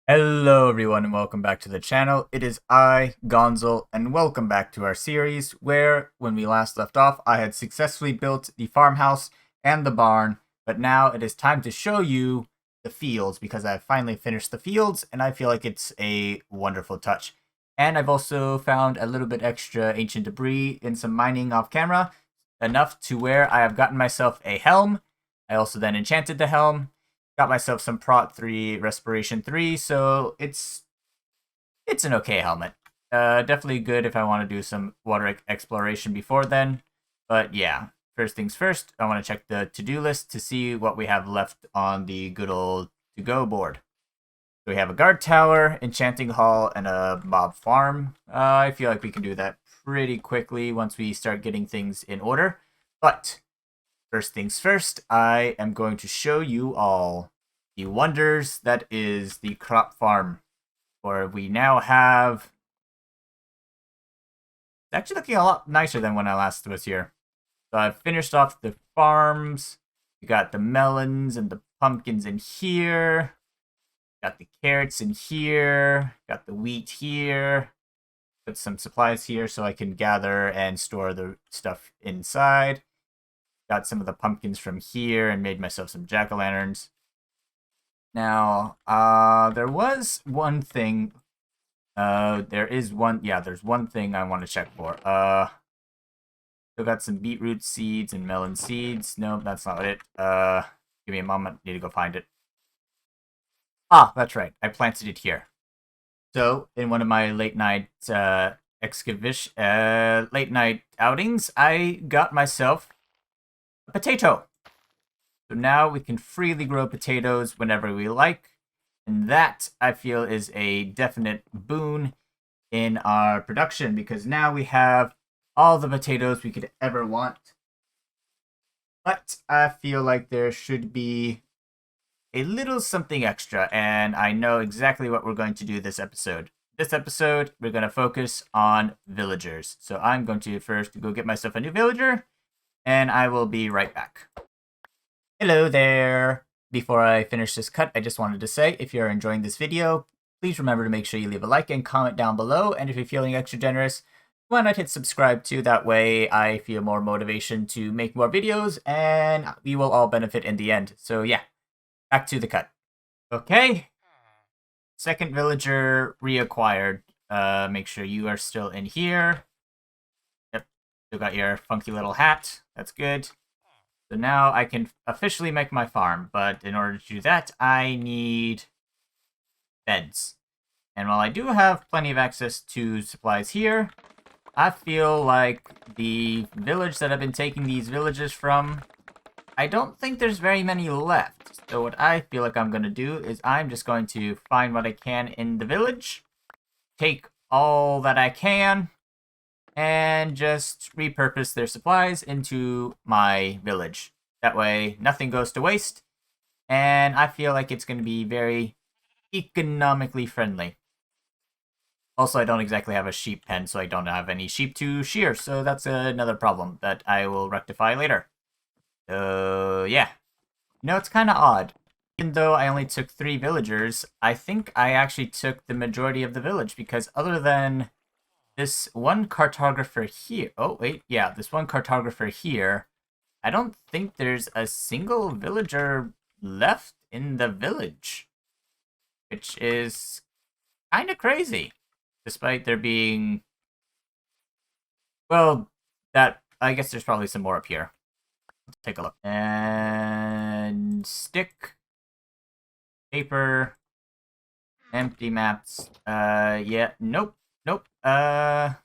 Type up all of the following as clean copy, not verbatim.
Hello everyone and welcome back to the channel. It is I, Ganxol, and welcome back to our series where, when we last left off, I had successfully built the farmhouse and the barn, but now it is time to show you the fields because I've finally finished the fields and I feel like it's a wonderful touch. And I've also found a little bit extra ancient debris in some mining off camera, enough to where I have gotten myself a helm. I also then enchanted the helm. Got myself some Prot 3 Respiration 3, so it's an okay helmet. Definitely good if I want to do some water exploration before then. But yeah, first things first, I want to check the to-do list to see what we have left on the good old to-go board. So we have a guard tower, enchanting hall, and a mob farm. I feel like we can do that pretty quickly once we start getting things in order. But first things first, I am going to show you all the wonders that is the crop farm. For we now have... It's actually looking a lot nicer than when I last was here. So I've finished off the farms. We got the melons and the pumpkins in here. Got the carrots in here. Got the wheat here. Put some supplies here so I can gather and store the stuff inside. Got some of the pumpkins from here and made myself some jack-o'-lanterns. Now, there was one thing. There's one thing I want to check for. Still got some beetroot seeds and melon seeds. Nope, that's not it. Give me a moment. Need to go find it. Ah, that's right. I planted it here. So, in one of my late night late night outings, I got myself a potato. So now we can freely grow potatoes whenever we like. And that, I feel, is a definite boon in our production because now we have all the potatoes we could ever want. But I feel like there should be a little something extra, and I know exactly what we're going to do this episode. This episode, we're going to focus on villagers. So I'm going to first go get myself a new villager, and I will be right back. Hello there! Before I finish this cut, I just wanted to say, if you're enjoying this video, please remember to make sure you leave a like and comment down below, and if you're feeling extra generous, why not hit subscribe too? That way I feel more motivation to make more videos, and we will all benefit in the end. So yeah, back to the cut. Okay, second villager reacquired. Make sure you are still in here. Yep, still got your funky little hat. That's good. So now I can officially make my farm, but in order to do that, I need beds. And while I do have plenty of access to supplies here, I feel like the village that I've been taking these villages from, I don't think there's very many left. So what I feel like I'm going to do is I'm just going to find what I can in the village, take all that I can, and just repurpose their supplies into my village. That way, nothing goes to waste, and I feel like it's going to be very economically friendly. Also, I don't exactly have a sheep pen, so I don't have any sheep to shear, so that's another problem that I will rectify later. So, yeah. You know, it's kind of odd. Even though I only took 3 villagers, I think I actually took the majority of the village, because other than this one cartographer here... Oh, wait, yeah, this one cartographer here, I don't think there's a single villager left in the village. Which is kind of crazy. Despite there being... Well, that... I guess there's probably some more up here. Let's take a look. And... stick. Paper. Empty maps. Yeah, nope. Nope. Yeah,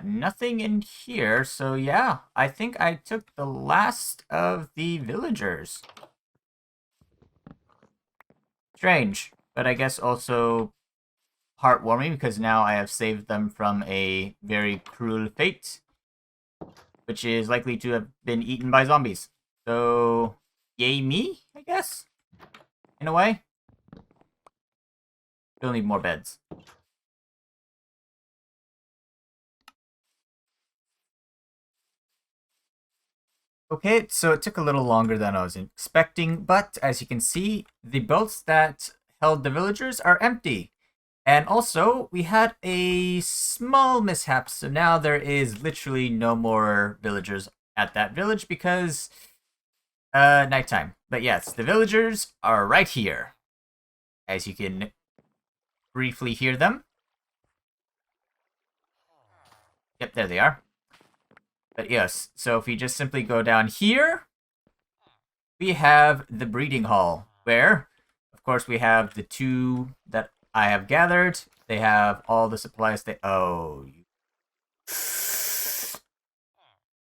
nothing in here, so yeah, I think I took the last of the villagers. Strange, but I guess also heartwarming because now I have saved them from a very cruel fate, which is likely to have been eaten by zombies. So, yay me, I guess? In a way. Still need more beds. Okay, so it took a little longer than I was expecting, but as you can see, the boats that held the villagers are empty. And also, we had a small mishap, so now there is literally no more villagers at that village because nighttime. But yes, the villagers are right here. As you can briefly hear them. Yep, there they are. But yes, so if we just simply go down here, we have the breeding hall, where, of course, we have the two that I have gathered. They have all the supplies they... Oh.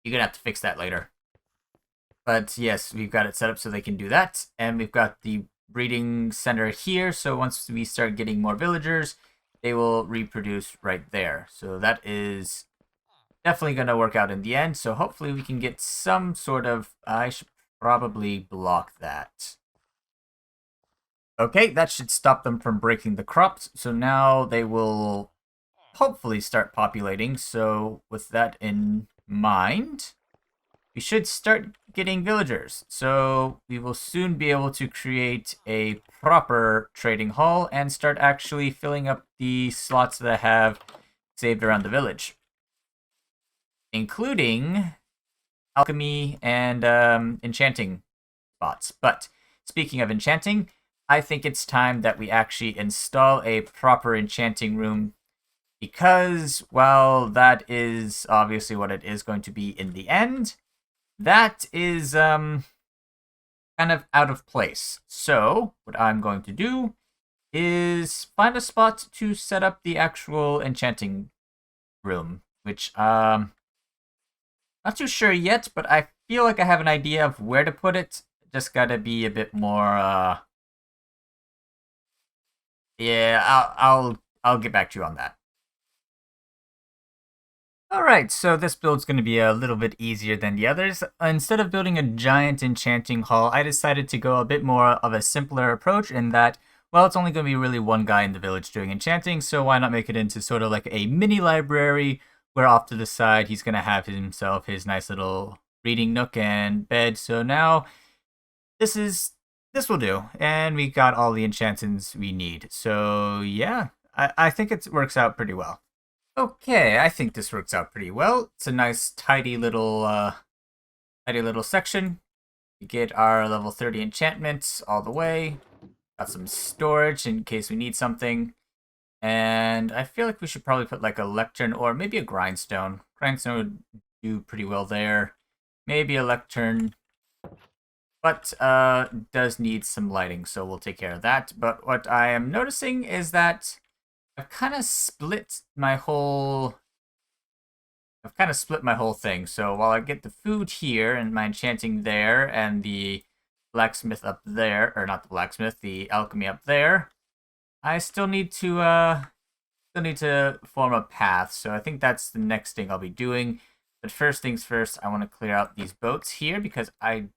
You're gonna have to fix that later. But yes, we've got it set up so they can do that. And we've got the breeding center here, so once we start getting more villagers, they will reproduce right there. So that is definitely going to work out in the end. So hopefully we can get some sort of... I should probably block that. Okay, that should stop them from breaking the crops. So now they will hopefully start populating. So with that in mind, we should start getting villagers. So we will soon be able to create a proper trading hall and start actually filling up the slots that I have saved around the village, including alchemy and enchanting spots. But speaking of enchanting, I think it's time that we actually install a proper enchanting room, because while that is obviously what it is going to be in the end, that is kind of out of place. So what I'm going to do is find a spot to set up the actual enchanting room, which not too sure yet, but I feel like I have an idea of where to put it. Just gotta be a bit more yeah, I'll get back to you on that. Alright, so this build's going to be a little bit easier than the others. Instead of building a giant enchanting hall, I decided to go a bit more of a simpler approach in that, well, it's only going to be really one guy in the village doing enchanting, so why not make it into sort of like a mini library where off to the side he's going to have himself his nice little reading nook and bed. So now this will do, and we got all the enchantments we need. So yeah, I think it works out pretty well. Okay, I think this works out pretty well. It's a nice, tidy little section. We get our level 30 enchantments all the way. Got some storage in case we need something. And I feel like we should probably put like a lectern or maybe a grindstone. Grindstone would do pretty well there. Maybe a lectern. But does need some lighting, so we'll take care of that. But what I am noticing is that I've kind of split my whole thing. So while I get the food here and my enchanting there and the blacksmith up there, or not the blacksmith, the alchemy up there, I still need to form a path. So I think that's the next thing I'll be doing. But first things first, I want to clear out these boats here because I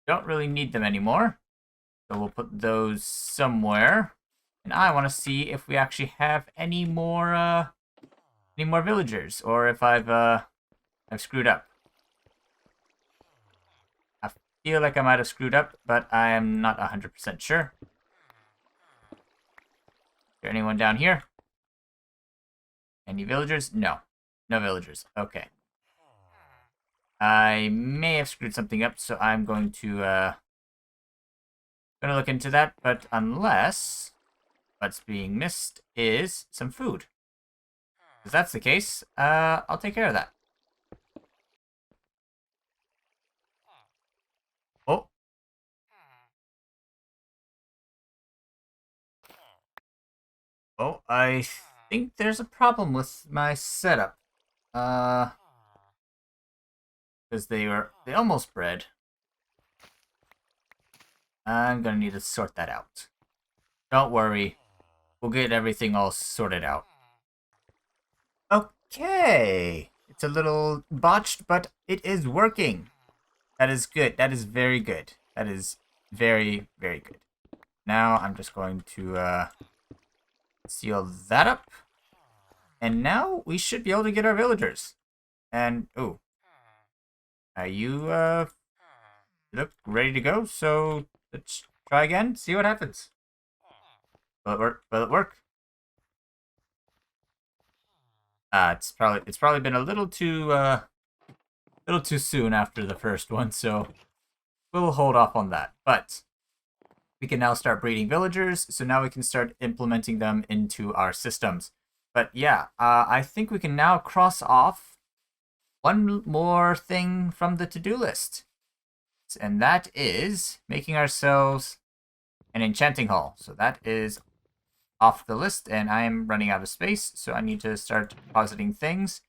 don't really need them anymore. So we'll put those somewhere. And I want to see if we actually have any more villagers, or if I've screwed up. I feel like I might have screwed up, but I am not 100% sure. Is there anyone down here? Any villagers? No. No villagers. Okay. I may have screwed something up, so I'm going to look into that, but unless what's being missed is some food. If that's the case, I'll take care of that. Oh. Oh, I think there's a problem with my setup. Because they almost bred. I'm gonna need to sort that out. Don't worry. We'll get everything all sorted out. Okay. It's a little botched, but it is working. That is good. That is very good. That is very, very good. Now I'm just going to seal that up. And now we should be able to get our villagers. And, ooh. You look ready to go, so let's try again, see what happens. Will it work? Will it work? It's probably been a little too soon after the first one, so we'll hold off on that. But we can now start breeding villagers, so now we can start implementing them into our systems. But yeah, I think we can now cross off one more thing from the to-do list. And that is making ourselves an enchanting hall. So that is off the list, and I am running out of space, so I need to start depositing things.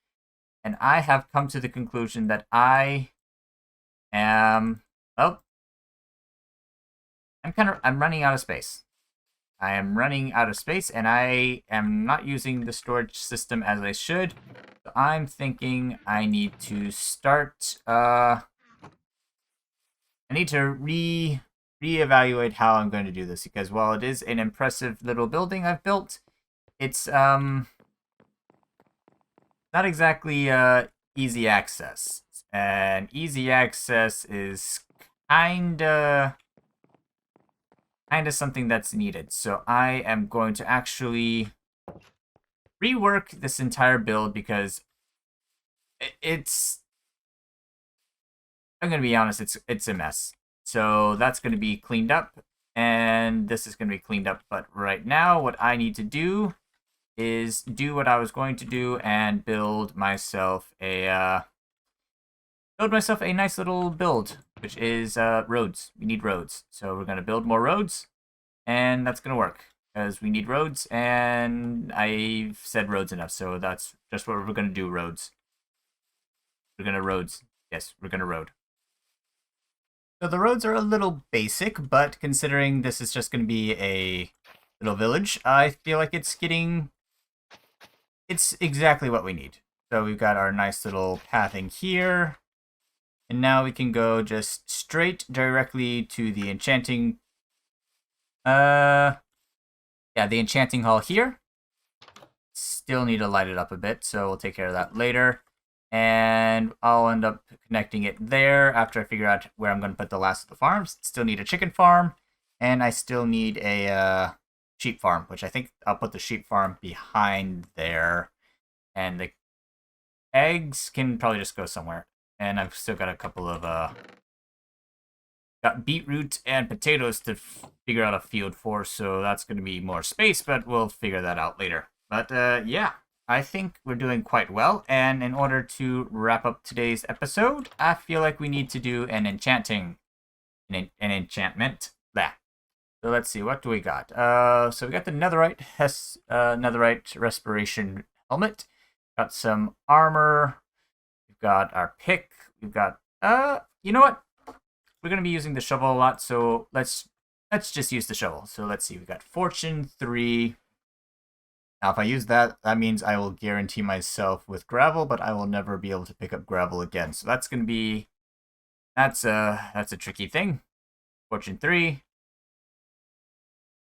And I have come to the conclusion that I am, well, I'm running out of space. I am running out of space, and I am not using the storage system as I should. So I'm thinking I need to start, I need to reevaluate how I'm going to do this, because while it is an impressive little building I've built, it's not exactly easy access. And easy access is kinda something that's needed. So I am going to actually rework this entire build, because it's, I'm gonna be honest, it's a mess. So that's gonna be cleaned up, and this is gonna be cleaned up. But right now, what I need to do is do what I was going to do and build myself a nice little build, which is roads. We need roads, so we're gonna build more roads, and that's gonna work because we need roads, and I've said roads enough, so that's just what we're gonna do. Roads. We're gonna roads. Yes, we're gonna road. So the roads are a little basic, but considering this is just gonna be a little village, I feel like it's exactly what we need. So we've got our nice little pathing here. And now we can go just straight directly to the enchanting, the enchanting hall here. Still need to light it up a bit, so we'll take care of that later. And I'll end up connecting it there after I figure out where I'm going to put the last of the farms. Still need a chicken farm, and I still need a sheep farm, which I think I'll put the sheep farm behind there. And the eggs can probably just go somewhere. And I've still got a couple of, got beetroot and potatoes to figure out a field for, so that's going to be more space, but we'll figure that out later. But, yeah, I think we're doing quite well, and in order to wrap up today's episode, I feel like we need to do an enchanting, an enchantment. Blah. So let's see, what do we got? So we got the netherite respiration helmet, got some armor, we've got our pick. We've got, you know what? We're going to be using the shovel a lot, so let's just use the shovel. So let's see. We've got Fortune 3. Now, if I use that, that means I will guarantee myself with gravel, but I will never be able to pick up gravel again. So that's going to be, that's a tricky thing. Fortune 3.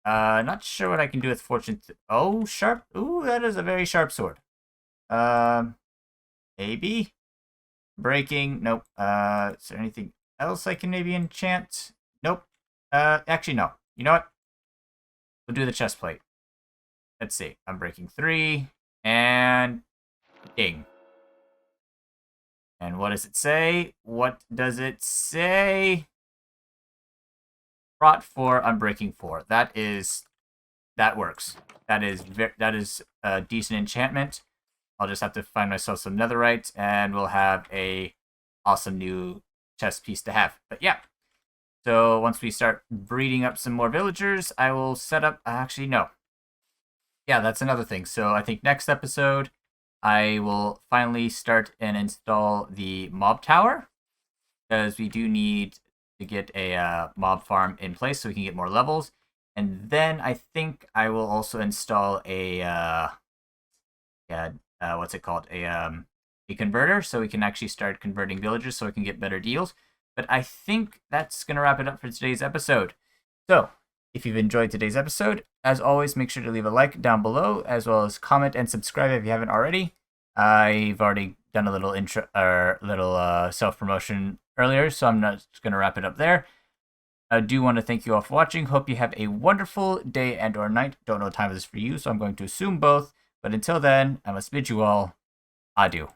Not sure what I can do with Fortune. Oh, sharp. Ooh, that is a very sharp sword. Maybe. Breaking. Nope. Is there anything else I can maybe enchant? Nope. Actually, no. You know what? We'll do the chest plate. Let's see. I'm breaking 3. And ding. And what does it say? What does it say? Brought 4, unbreaking 4. That works. That is a decent enchantment. I'll just have to find myself some netherite, and we'll have a awesome new chest piece to have. But yeah, so once we start breeding up some more villagers, I will set up, actually, no. Yeah, that's another thing. So I think next episode, I will finally start and install the mob tower, because we do need to get a mob farm in place so we can get more levels. And then I think I will also install a, what's it called? A converter, so we can actually start converting villagers so we can get better deals. But I think that's going to wrap it up for today's episode. So, if you've enjoyed today's episode, as always, make sure to leave a like down below, as well as comment and subscribe if you haven't already. I've already done a little intro or little self-promotion earlier, so I'm not going to wrap it up there. I do want to thank you all for watching. Hope you have a wonderful day and or night. Don't know what time it is for you, so I'm going to assume both. But until then, I must bid you all adieu.